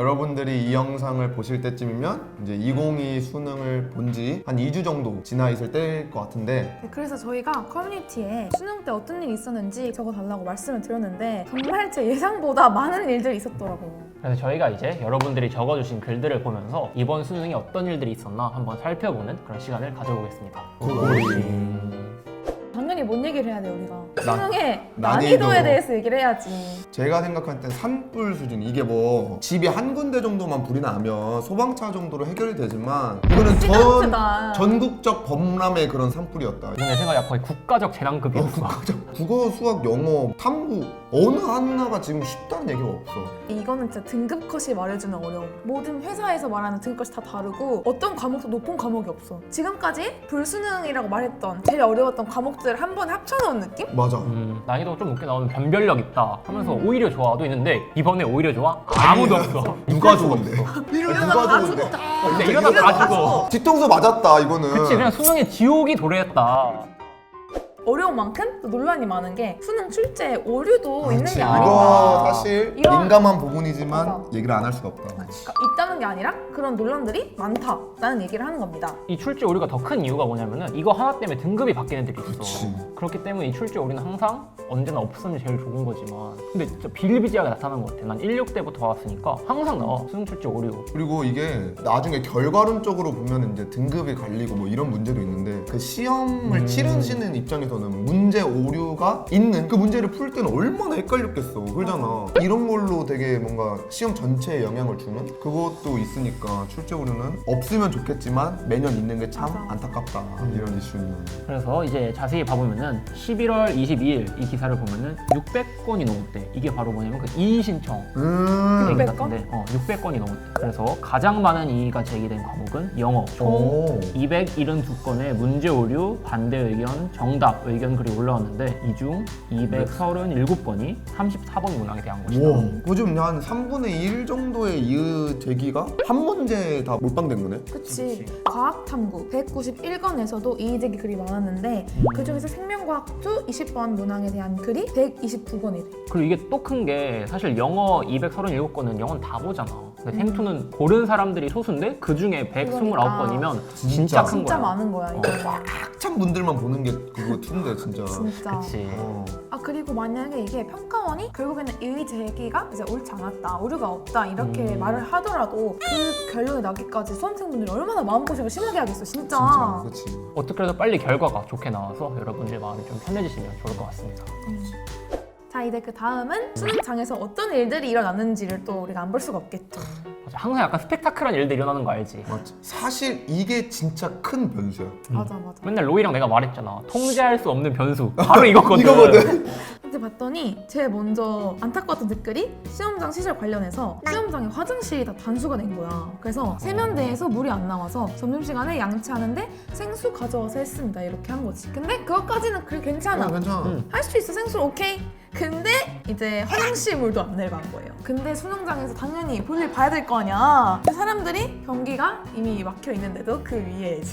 여러분들이 이 영상을 보실 때쯤이면 이제 2022 수능을 본 지 한 2주 정도 지나 있을 때일 것 같은데 네, 그래서 저희가 커뮤니티에 수능 때 어떤 일이 있었는지 적어달라고 말씀을 드렸는데 정말 제 예상보다 많은 일들이 있었더라고요. 그래서 저희가 이제 여러분들이 적어주신 글들을 보면서 이번 수능에 어떤 일들이 있었나 한번 살펴보는 그런 시간을 가져보겠습니다. 당연히 뭔 얘기를 해야 돼요, 우리가? 나- 수능의 난이도. 난이도에 대해서 얘기를 해야지. 제가 생각할 땐 산불 수준, 이게 뭐 집이 한 군데 정도만 불이 나면 소방차 정도로 해결이 되지만 이거는 시간트다. 전국적 범람의 그런 산불이었다. 이건 내 생각에 거의 국가적 재난급이었어. 국어, 수학, 영어, 탐구 어느 하나가 지금 쉽다는 얘기가 없어. 이거는 진짜 등급컷이 말해주는 어려움. 모든 회사에서 말하는 등급컷이 다 다르고 어떤 과목도 높은 과목이 없어. 지금까지 불수능이라고 말했던 제일 어려웠던 과목들을 한 번에 합쳐놓은 느낌? 맞아. 난이도가 좀 높게 나오면 변별력 있다 하면서 오히려 좋아도 있는데 이번에 오히려 좋아? 아무도 없어. 누가 좋은데? 이러다 다 좋은데? 죽었다. 근데 이러다 다 죽어. 뒤통수 맞았다 이거는. 그치, 그냥 수능의 지옥이 도래했다. 어려운 만큼 또 논란이 많은 게 수능 출제 오류도 있는 게 이거 아닌가. 사실 이런- 민감한 부분이지만 맞아. 얘기를 안 할 수가 없다. 그러니까 있다는 게 아니라 그런 논란들이 많다라는 얘기를 하는 겁니다. 이 출제 오류가 더 큰 이유가 뭐냐면은 이거 하나 때문에 등급이 바뀌는 애들이 있어. 그치. 그렇기 때문에 이 출제 오류는 항상 언제나 없으면 제일 좋은 거지만 근데 진짜 비일비재하게 나타난 것 같아. 난 16 때부터 왔으니까 항상 나와 수능 출제 오류. 그리고 이게 나중에 결과론적으로 보면 이제 등급이 갈리고 뭐 이런 문제도 있는데 그 시험을 치르시는 입장에서는 문제 오류가 있는 그 문제를 풀 때는 얼마나 헷갈렸겠어. 그러잖아. 이런 걸로 되게 뭔가 시험 전체에 영향을 주는 그것도 있으니까 출제 오류는 없으면 좋겠지만 매년 있는 게 참 맞아. 안타깝다. 이런 이슈는. 그래서 이제 자세히 봐보면은 11월 22일 이 기사를 보면은 600건이 넘었대. 이게 바로 뭐냐면 그 이의 신청. 600 건? 같은데 600건이 넘었대. 그래서 가장 많은 이의가 제기된 과목은 영어. 총 오. 272건의 문제 오류, 반대 의견, 정답 의견 글이 올라왔는데 이 중 237건이 34번 문항에 대한 것이다. 우와. 요즘 한 3분의 1 정도의 이의 제기가 한 문제에 다 몰빵된 거네. 그치. 과학탐구 191건에서도 이의제기 글이 많았는데 그중에서 생명과학2 20번 문항에 대한 글이 129건이래. 그리고 이게 또 큰 게 사실 영어 237건은 영어는 다 보잖아. 근데 생투는 고른 사람들이 소수인데 그 중에 129건이면 진짜 큰 진짜 거야. 많은 거야 이거. 한참 분들만 보는 게 그거 투인데 진짜. 진짜. 그치. 아 그리고 만약에 이게 평가원이 결국에는 이의 제기가 이제 옳지 않았다, 오류가 없다 이렇게 말을 하더라도 그 결론이 나기까지 수험생분들이 얼마나 마음고생을 심하게 하겠어 진짜. 진짜. 그렇지. 어떻게 해서 빨리 결과가 좋게 나와서 여러분들 마음이 좀 편해지시면 좋을 것 같습니다. 자 이제 그 다음은 수능장에서 어떤 일들이 일어났는지를 또 우리가 안 볼 수가 없겠죠. 맞아, 항상 약간 스펙타클한 일들이 일어나는 거 알지? 맞지. 사실 이게 진짜 큰 변수야. 맞아 맞아. 맨날 로이랑 내가 말했잖아. 통제할 수 없는 변수. 바로 이거거든. 이거거든. 근데 봤더니 제일 먼저 안타까웠던 댓글이 시험장 시설 관련해서 시험장에 화장실이 다 단수가 된 거야. 그래서 세면대에서 물이 안 나와서 점심시간에 양치하는데 생수 가져와서 했습니다 이렇게 한 거지. 근데 그것까지는 그래 괜찮아. 괜찮아. 할 수 있어 생수 오케이. 근데 이제 화장실 물도 안 내려간 거예요. 근데 수능장에서 당연히 볼일 봐야 될 거 아니야. 사람들이 변기가 이미 막혀 있는데도 그 위에 이제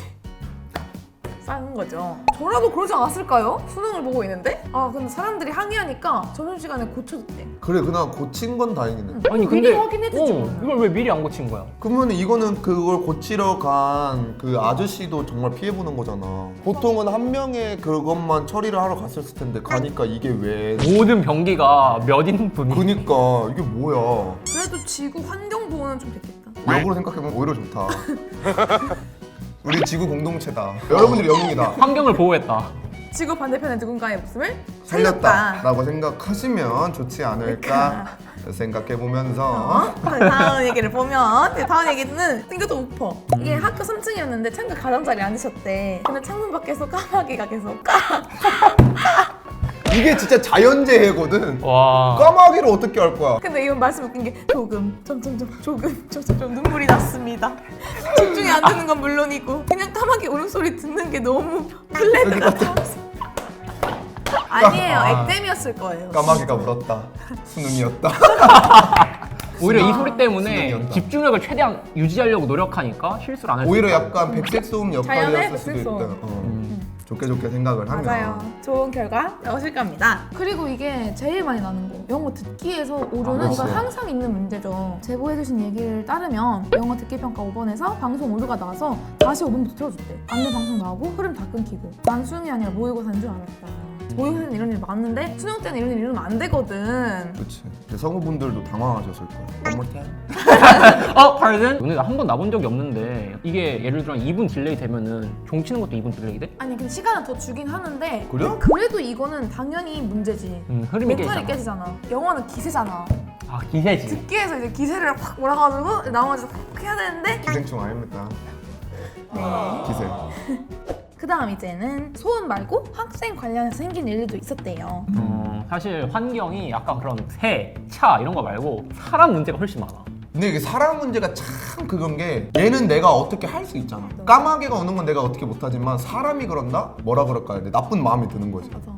쌓은 거죠. 저라도 그러지 않았을까요? 수능을 보고 있는데? 아 근데 사람들이 항의하니까 점심시간에 고쳐줬대. 그래 그나마 고친 건 다행이네. 아니 미리 근데 확인해주지 뭐. 이걸 왜 미리 안 고친 거야? 그러면 이거는 그걸 고치러 간 그 아저씨도 정말 피해 보는 거잖아. 보통은 한 명의 그것만 처리를 하러 갔었을 텐데 가니까 이게 왜? 모든 변기가 몇 인분이 그니까 이게 뭐야? 그래도 지구 환경 보호는 좀 됐겠다. 역으로 생각해보면 오히려 좋다. 우리 지구 공동체다. 여러분들이 영웅이다. 환경을 보호했다. 지구 반대편의 누군가의 목숨을 살렸다라고 생각하시면 좋지 않을까 생각해보면서 다음 얘기를 보면 다음 얘기는 생각도 높아. 이게 학교 3층이었는데 창가 가장자리에 앉으셨대. 근데 창문 밖에서 까마귀가 계속 이게 진짜 자연재해거든. 와. 까마귀를 어떻게 할 거야? 근데 이건 말씀 웃긴 게 조금 점점점 눈물이 났습니다. 집중이 안 되는 건 물론이고 그냥 까마귀 울음소리 듣는 게 너무 플레드 같아. 아니에요. 액땜이었을 거예요. 까마귀가 울었다. 수능이었다. 오히려 이 소리 때문에 수능이었다. 집중력을 최대한 유지하려고 노력하니까 실수를 안 할 수 오히려 있다. 약간 백색 소음 자연의 역할이었을 수도 백색 있다. 소음. 좋게 생각을 하면 맞아요. 좋은 결과 나오실 겁니다. 그리고 이게 제일 많이 나는 거. 영어 듣기에서 오류는 그렇지. 이건 항상 있는 문제죠. 제보해주신 얘기를 따르면 영어 듣기 평가 5번에서 방송 오류가 나와서 다시 5번부터 틀어줬대. 안내 방송 나오고 흐름 다 끊기고. 난 수능이 아니라 모의고사인 줄 알았다. 모의고사는 이런 일 많은데 수능 때는 이런 일 이러면 안 되거든. 그렇지. 성우분들도 당황하셨을 거야. One more time. pardon? 오늘 한 번 나본 적이 없는데 이게 예를 들어 2분 딜레이 되면은 종 치는 것도 2분 딜레이 돼? 아니 근데 시간을 더 주긴 하는데 그래요? 그래도 이거는 당연히 문제지. 흐름이 멘탈이 깨지잖아. 깨지잖아. 영어는 기세잖아. 아 기세지. 듣기에서 이제 기세를 확 몰아가지고 나머지 확 해야 되는데 기생충 아닙니까? 네. 기세. 그 다음 이제는 소음 말고 학생 관련해서 생긴 일들도 있었대요. 사실 환경이 약간 그런 새, 차 이런 거 말고 사람 문제가 훨씬 많아. 근데 이게 사람 문제가 참 그건 게 얘는 내가 어떻게 할 수 있잖아. 까마귀가 오는 건 내가 어떻게 못하지만 사람이 그런다? 뭐라 그럴까? 나쁜 마음이 드는 거지. 맞아.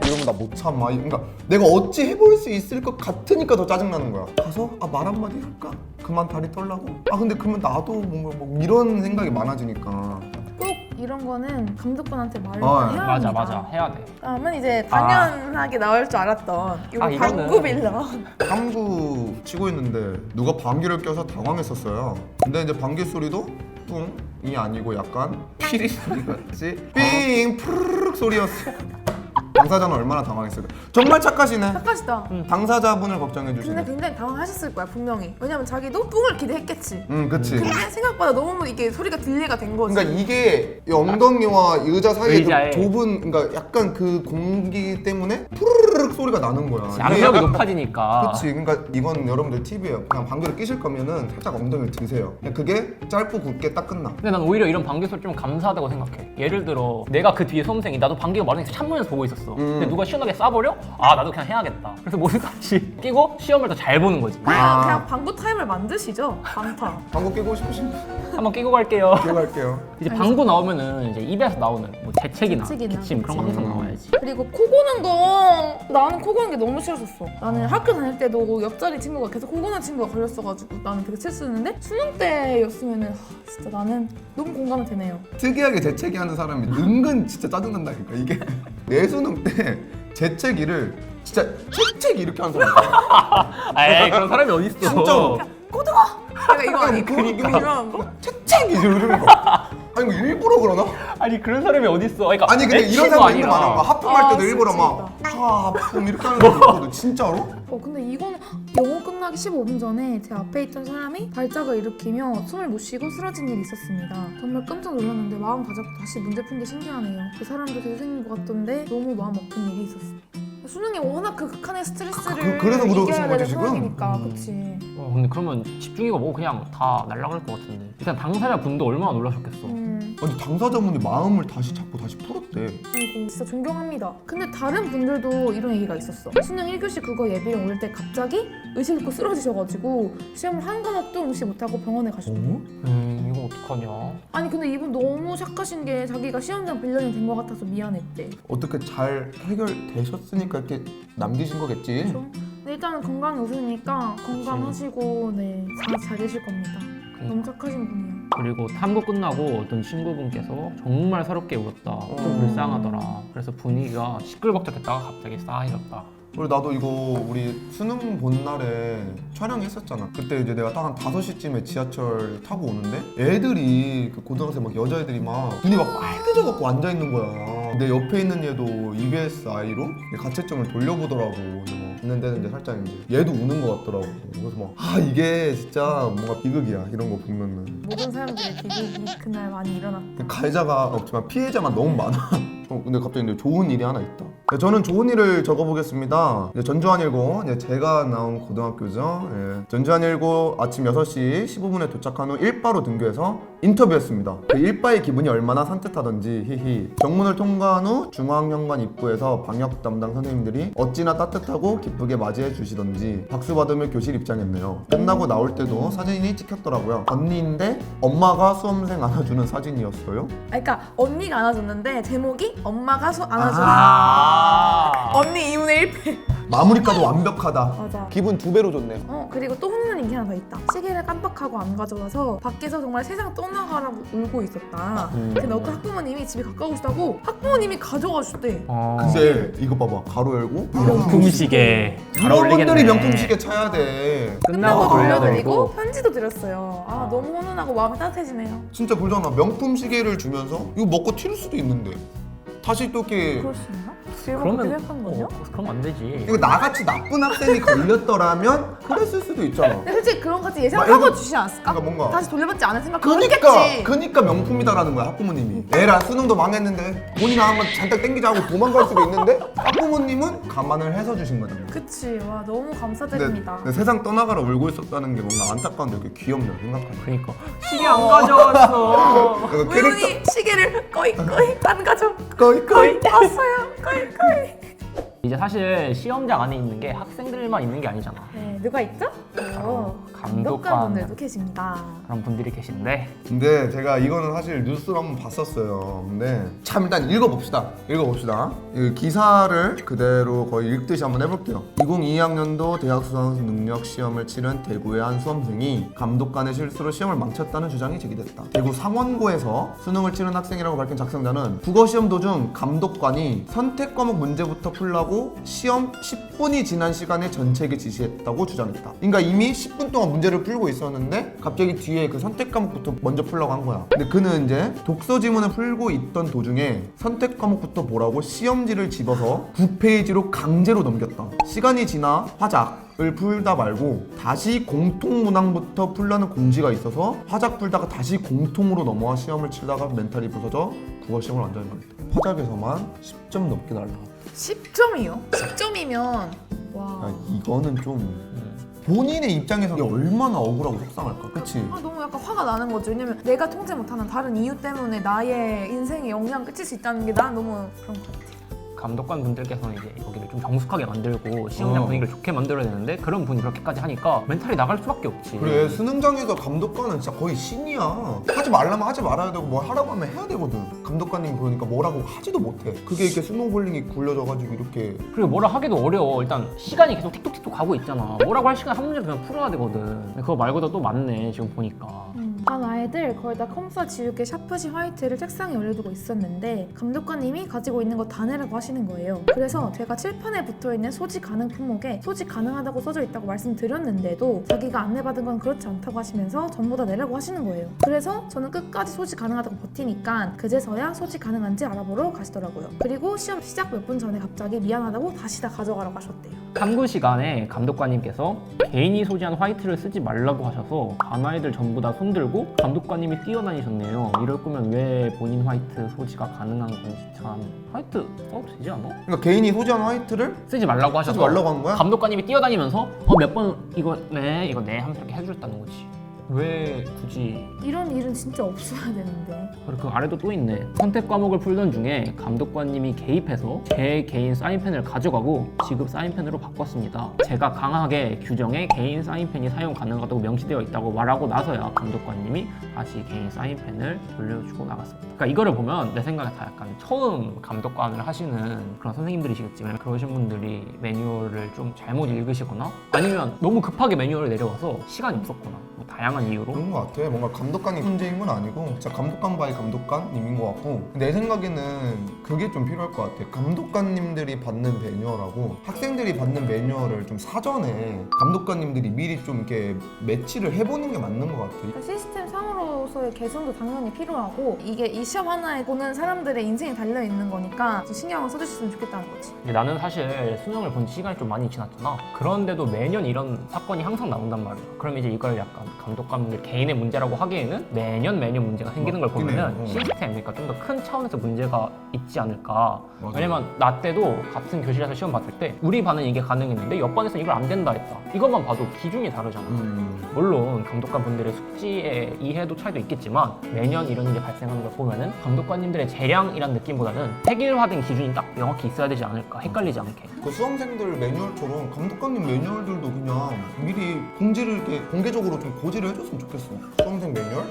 이러면 나 못 참아. 그러니까 내가 어찌 해볼 수 있을 것 같으니까 더 짜증나는 거야. 가서 말 한마디 할까? 그만 다리 떨라고? 그런데 그러면 나도 뭔가 뭐 이런 생각이 많아지니까. 꼭 이런 거는 감독관한테 말을 어, 해야 합니다. 맞아 해야 돼. 다음은 이제 당연하게 나올 줄 알았던 이거 이거는- 방구 빌런. 방구 치고 있는데 누가 방귀를 껴서 당황했었어요. 근데 이제 방귀 소리도 뿡이 아니고 약간 피리 소리 같이 삥 푸르륵 소리였어. 당사자는 얼마나 당황했을까. 정말 착하시네. 착하시다. 당사자분을 걱정해 근데 주시네. 굉장히 당황하셨을 거야 분명히. 왜냐면 자기도 뿡을 기대했겠지. 그치. 근데 생각보다 너무 이게 소리가 딜레이가 된 거지. 그러니까 이게 이 엉덩이와 의자 사이에 의자에. 좀 좁은, 그러니까 약간 그 공기 때문에 푸르르륵 소리가 나는 거야. 악력이 높아지니까. 그치. 그러니까 이건 여러분들 팁이에요. 그냥 방귀를 끼실 거면은 살짝 엉덩이를 드세요. 그냥 그게 짧고 굵게 딱 끝나. 근데 난 오히려 이런 방귀 소리 좀 감사하다고 생각해. 예를 들어 내가 그 뒤에 수험생이 나도 방귀가 마르니까 창문에서 보고 있었어. 근데 누가 시원하게 쏴버려? 나도 그냥 해야겠다. 그래서 모든 같이 끼고 시험을 더 잘 보는 거지. 그냥 방구 타임을 만드시죠. 방타. 방구 끼고 싶으신 분 한번 끼고 갈게요. 기억할게요. 이제 방구 나오면은 이제 입에서 나오는 뭐 재채기나 재채기나, 기침 그런 거 그치. 항상 나와야지. 그리고 코 고는 거 나는 코 고는 게 너무 싫었었어. 나는 학교 다닐 때도 옆자리 친구가 계속 코 고는 친구가 걸렸어가지고 나는 되게 스트레스였는데 수능 때였으면은 진짜 나는 너무 공감이 되네요. 특이하게 재채기하는 사람이 은근 진짜 짜증난다니까. 이게 내 수능 때 재채기를 진짜 채채기 이렇게 하는 사람 에이 그런 사람이 어딨어. 진짜로. 고등어! 내가 이거 아니고 그러니까. 이런 거? 채채기 이러는 거. 아니 이거 일부러 그러나? 아니 그런 사람이 어딨어. 그러니까 아니 근데 이런 애칭도 사람 있는 거 많아. 하품할 때도 아, 일부러 진짜 막 하품 이렇게 하는 사람 있거든. 진짜로? 근데 이거는 영어 끝나기 15분 전에 제 앞에 있던 사람이 발작을 일으키며 숨을 못 쉬고 쓰러진 일이 있었습니다. 정말 깜짝 놀랐는데 마음 다잡고 다시 문제 푼 게 신기하네요. 그 사람도 교수생인 것 같던데 너무 마음 아픈 일이 있었습니다. 수능이 워낙 그 극한의 스트레스를 그래서 그러신 이겨야 거지, 되는 지금? 상황이니까 그치. 근데 그러면 집중이가 뭐 그냥 다 날아갈 것 같은데. 일단 당사자 분도 얼마나 놀라셨겠어. 아니 당사자분이 마음을 다시 잡고 다시 풀었대. 아이고 진짜 존경합니다. 근데 다른 분들도 이런 얘기가 있었어. 수능 1교시 국어 예비령 올 때 갑자기 의식 잃고 쓰러지셔가지고 시험을 한 과목도 응시 못하고 병원에 가셨대요. 이거 어떡하냐. 아니 근데 이분 너무 착하신 게 자기가 시험장 빌런이 된 것 같아서 미안했대. 어떻게 잘 해결되셨으니까 이렇게 남기신 거겠지. 그렇죠? 근데 일단은 건강이 우선이니까 건강하시고 네, 잘 되실 겁니다. 너무 착하신 분이에요. 그리고 탐구 끝나고 어떤 친구분께서 정말 서럽게 울었다. 좀 불쌍하더라. 그래서 분위기가 시끌벅적했다가 갑자기 싸해졌다. 그리고 나도 이거 우리 수능 본 날에 촬영했었잖아. 그때 이제 내가 딱 한 5시쯤에 지하철 타고 오는데 애들이 그 고등학생 막 여자애들이 막 눈이 막 빨개져갖고 앉아있는 거야. 내 옆에 있는 얘도 EBS I로 가채점을 돌려보더라고. 있는데 이제 살짝 이제 얘도 우는 것 같더라고. 그래서 막 이게 진짜 뭔가 비극이야 이런 거 보면은. 모든 사람들의 비극이 그날 많이 일어났다. 가해자가 없지만 피해자만 너무 많아. 근데 갑자기 이제 좋은 일이 하나 있다. 저는 좋은 일을 적어보겠습니다. 전주한일고 제가 나온 고등학교죠. 전주한일고 아침 6시 15분에 도착한 후 1바로 등교해서 인터뷰했습니다. 그 1바의 기분이 얼마나 산뜻하던지 히히. 정문을 통과한 후 중앙현관 입구에서 방역 담당 선생님들이 어찌나 따뜻하고 기쁘게 맞이해 주시던지 박수 받으며 교실 입장했네요. 끝나고 나올 때도 사진이 찍혔더라고요. 언니인데 엄마가 수험생 안아주는 사진이었어요. 그러니까 언니가 안아줬는데 제목이 엄마가 안아주는 언니 2분의 1패. 마무리까지 완벽하다. 맞아. 기분 2배로 좋네요. 그리고 또 훈훈한 게 하나 더 있다. 시계를 깜빡하고 안 가져와서 밖에서 정말 세상 떠나가라고 울고 있었다. 근데 어떤 학부모님이 집에 가까우시다고 학부모님이 가져가 주대. 근데 이거 봐봐, 가로 열고 명품시계 잘 이런 어울리겠네. 분들이 명품시계 차야 돼. 끝나고 돌려드리고. 돌려드리고 편지도 드렸어요. 너무 훈훈하고 마음이 따뜻해지네요. 진짜 그러잖아. 명품시계를 주면서 이거 먹고 튈 수도 있는데 다시 또 이렇게 그럴 수 있나? 일본 그렇게 생각한 거냐? 그럼 안 되지. 이거 나같이 나쁜 학생이 걸렸더라면 그랬을 수도 있잖아. 근데 솔직히 그런 거지 막 예상하고 일본- 주시지 않았을까? 그러니까 뭔가- 다시 돌려받지 않을 생각 그니까 그렇겠지. 명품이다라는 거야 학부모님이. 애라 수능도 망했는데 돈이나 한번 잔뜩 땡기자고 도망갈 수도 있는데 학부모님은 감안을 해서 주신 거잖아. 그치. 와 너무 근데, 감사드립니다. 근데 세상 떠나가라 울고 있었다는 게 뭔가 안타까운데 이렇게 귀엽네요 생각하니까. 그러니까 시계 안 가져왔어. 그래서 우연히 시계를 거의 안 가져. 거의 왔어요. 거의. 이제 사실 시험장 안에 있는 게 학생들만 있는 게 아니잖아. 네, 누가 있죠? 감독관 분들도 계십니다. 그런 분들이 계신데 근데 제가 이거는 사실 뉴스로 한번 봤었어요. 근데 참 일단 읽어봅시다. 이 기사를 그대로 거의 읽듯이 한번 해볼게요. 2022학년도 대학 수학 능력 시험을 치른 대구의 한 수험생이 감독관의 실수로 시험을 망쳤다는 주장이 제기됐다. 대구 상원고에서 수능을 치른 학생이라고 밝힌 작성자는 국어 시험 도중 감독관이 선택 과목 문제부터 풀라고 시험 10분이 지난 시간에 전체에게 지시했다고 주장했다. 그러니까 이미 10분 동안 문제를 풀고 있었는데 갑자기 뒤에 그 선택 과목부터 먼저 풀라고 한 거야. 근데 그는 이제 독서 지문을 풀고 있던 도중에 선택 과목부터 보라고 시험지를 집어서 9페이지로 강제로 넘겼다. 시간이 지나 화작을 풀다 말고 다시 공통 문항부터 풀라는 공지가 있어서 화작 풀다가 다시 공통으로 넘어와 시험을 치다가 멘탈이 부서져 국어 시험을 완전히 망했다. 화작에서만 10점 넘게 날라. 10점이요? 10점이면 와. 야, 이거는 좀 본인의 입장에서 이게 얼마나 억울하고 속상할까, 그치? 너무 약간 화가 나는 거죠. 왜냐면 내가 통제 못하는 다른 이유 때문에 나의 인생에 영향을 끼칠 수 있다는 게 난 너무 그런 것 같아. 감독관 분들께서는 이제 여기를 좀 정숙하게 만들고 시험장 분위기를 좋게 만들어야 되는데 그런 분이 그렇게까지 하니까 멘탈이 나갈 수밖에 없지. 그래, 수능장에서 감독관은 진짜 거의 신이야. 하지 말라면 하지 말아야 되고 뭐 하라고 하면 해야 되거든. 감독관님이 그러니까 뭐라고 하지도 못해. 그게 이렇게 스노볼링이 굴려져가지고 이렇게. 그리고 뭐라 하기도 어려워. 일단 시간이 계속 틱톡틱톡 가고 있잖아. 뭐라고 할 시간 한 문제도 그냥 풀어야 되거든. 근데 그거 말고도 또 많네 지금 보니까. 반 아이들 거의 다 컴퓨터 지우개 샤프시 화이트를 책상에 올려두고 있었는데 감독관님이 가지고 있는 거 다 내라고 하시는 거예요. 그래서 제가 칠판에 붙어있는 소지 가능 품목에 소지 가능하다고 써져 있다고 말씀드렸는데도 자기가 안내받은 건 그렇지 않다고 하시면서 전부 다 내라고 하시는 거예요. 그래서 저는 끝까지 소지 가능하다고 버티니까 그제서야 소지 가능한지 알아보러 가시더라고요. 그리고 시험 시작 몇 분 전에 갑자기 미안하다고 다시 다 가져가라고 하셨대요. 탐구 시간에 감독관님께서 개인이 소지한 화이트를 쓰지 말라고 하셔서 반 아이들 전부 다 손들고 감독관님이 뛰어다니셨네요. 이럴 거면 왜 본인 화이트 소지가 가능한 건지 참. 화이트 써도 되지 않아? 그러니까 개인이 소지한 화이트를 쓰지 말라고 하셔서 쓰지 말라고 한 거야? 감독관님이 뛰어다니면서 몇 번 이거 네 하면서 이렇게 해주셨다는 거지. 왜 굳이. 이런 일은 진짜 없어야 되는데. 그리고 그 아래도 또 있네. 선택 과목을 풀던 중에 감독관님이 개입해서 제 개인 사인펜을 가져가고 지급 사인펜으로 바꿨습니다. 제가 강하게 규정에 개인 사인펜이 사용 가능하다고 명시되어 있다고 말하고 나서야 감독관님이 다시 개인 사인펜을 돌려주고 나갔습니다. 그러니까 이거를 보면 내 생각에 다 약간 처음 감독관을 하시는 그런 선생님들이시겠지. 왜냐면 그러신 분들이 매뉴얼을 좀 잘못 읽으시거나 아니면 너무 급하게 매뉴얼을 내려와서 시간이 없었거나 뭐 다양한 이유로. 그런 것 같아. 뭔가 감독관이 문제인 건 아니고 진짜 감독관 바이 감독관님인 것 같고 내 생각에는 그게 좀 필요할 것 같아. 감독관님들이 받는 매뉴얼하고 학생들이 받는 매뉴얼을 좀 사전에 감독관님들이 미리 좀 이렇게 매치를 해보는 게 맞는 것 같아. 그러니까 시스템 상으로서의 개선도 당연히 필요하고 이게 이 시험 하나에 보는 사람들의 인생이 달려있는 거니까 좀 신경을 써주셨으면 좋겠다는 거지. 근데 나는 사실 수능을 본 지 시간이 좀 많이 지났잖아. 그런데도 매년 이런 사건이 항상 나온단 말이야. 그럼 이제 이걸 약간 감독관분들 개인의 문제라고 하기에는 매년 문제가 생기는 걸 맞긴 해. 보면은 시스템, 그러니까 좀 더 큰 차원에서 문제가 있지 않을까. 맞아. 왜냐면 나 때도 같은 교실에서 시험 봤을 때 우리 반은 이게 가능했는데 옆 반에서는 이걸 안 된다 했다. 이것만 봐도 기준이 다르잖아. 물론 감독관분들의 숙지의 이해도 차이도 있겠지만 매년 이런 일이 발생하는 걸 보면은 감독관님들의 재량이란 느낌보다는 획일화된 기준이 딱 명확히 있어야 되지 않을까. 헷갈리지 않게. 그 수험생들 매뉴얼처럼 감독관님 매뉴얼들도 그냥 미리 공지를 이렇게 공개적으로 좀 고지를 해줬으면 좋겠어. 수험생 매뉴얼?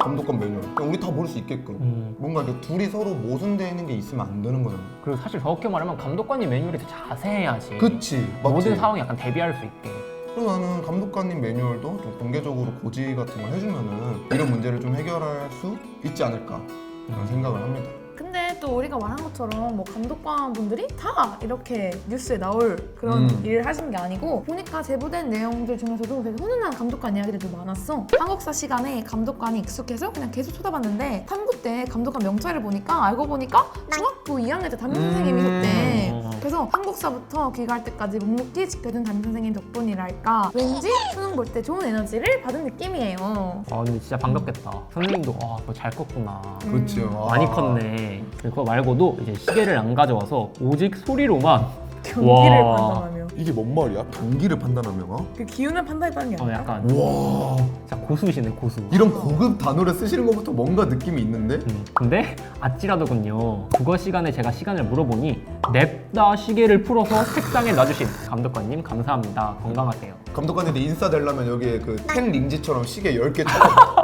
감독관 매뉴얼. 그냥 우리 다 볼 수 있게끔. 뭔가 이렇게 둘이 서로 모순되어 있는 게 있으면 안 되는 거잖아. 그리고 사실 정확히 말하면 감독관님 매뉴얼이 더 자세해야지. 그치, 맞지? 모든 상황에 약간 대비할 수 있게. 그래서 나는 감독관님 매뉴얼도 좀 공개적으로 고지 같은 걸 해주면은 이런 문제를 좀 해결할 수 있지 않을까 그런 생각을 합니다. 근데 또 우리가 말한 것처럼 뭐 감독관 분들이 다 이렇게 뉴스에 나올 그런 일을 하시는 게 아니고 보니까 제보된 내용들 중에서도 되게 훈훈한 감독관 이야기들도 많았어. 한국사 시간에 감독관이 익숙해서 그냥 계속 쳐다봤는데 탐구 때 감독관 명찰을 보니까 알고 보니까 중학교 2학년 때 담임 선생님이셨대. 그래서 한국사부터 귀가할 때까지 묵묵히 지켜준 담임 선생님 덕분이랄까 왠지 수능 볼 때 좋은 에너지를 받은 느낌이에요. 아 근데 진짜 반갑겠다. 선생님도 너 잘 컸구나. 그렇지. 많이 컸네. 그거 말고도 이제 시계를 안 가져와서 오직 소리로만 경기를 와. 판단하며 이게 뭔 말이야? 경기를 판단하며? 그 기운을 판단했다는 게 아니라 약간 와, 진짜 고수시네 고수. 이런 고급 단어를 쓰시는 것부터 뭔가 느낌이 있는데? 근데 아찔하더군요. 국어 시간에 제가 시간을 물어보니 냅다 시계를 풀어서 책상에 놔주신 감독관님 감사합니다. 건강하세요. 감독관한테 인싸 되려면 여기에 그 탱 링지처럼 시계 10개 쳐봐.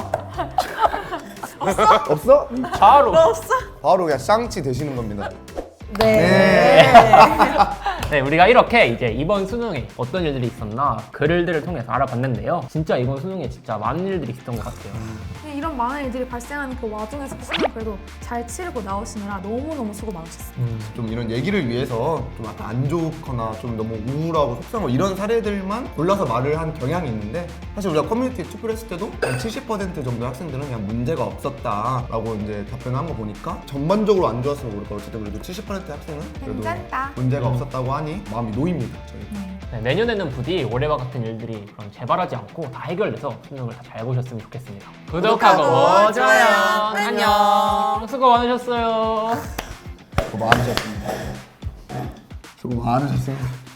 없어? 바로. 없어? 바로 그냥 쌍치 되시는 겁니다. 네. 네, 우리가 이렇게 이제 이번 수능에 어떤 일들이 있었나 글들을 통해서 알아봤는데요. 진짜 이번 수능에 진짜 많은 일들이 있었던 것 같아요. 이런 많은 일들이 발생하는 그 와중에서 수능 그래도 잘 치르고 나오시느라 너무너무 수고 많으셨어요. 좀 이런 얘기를 위해서 좀 약간 안 좋거나 좀 너무 우울하고 속상하고 이런 사례들만 골라서 말을 한 경향이 있는데 사실 우리가 커뮤니티에 투표를 했을 때도 한 70% 정도 학생들은 그냥 문제가 없었다라고 이제 답변을 한 거 보니까 전반적으로 안 좋았으면 모를까 어쨌든 그래도 70%의 학생은 그래도 괜찮다. 문제가 없었다고 하니 마음이 놓입니다. 저희. 네, 내년에는 부디 올해와 같은 일들이 그럼 재발하지 않고 다 해결돼서 수능을 다 잘 보셨으면 좋겠습니다. 구독하고 좋아요. 안녕. 수고 많으셨어요. 수고 많으셨습니다. 수고 많으셨습니다.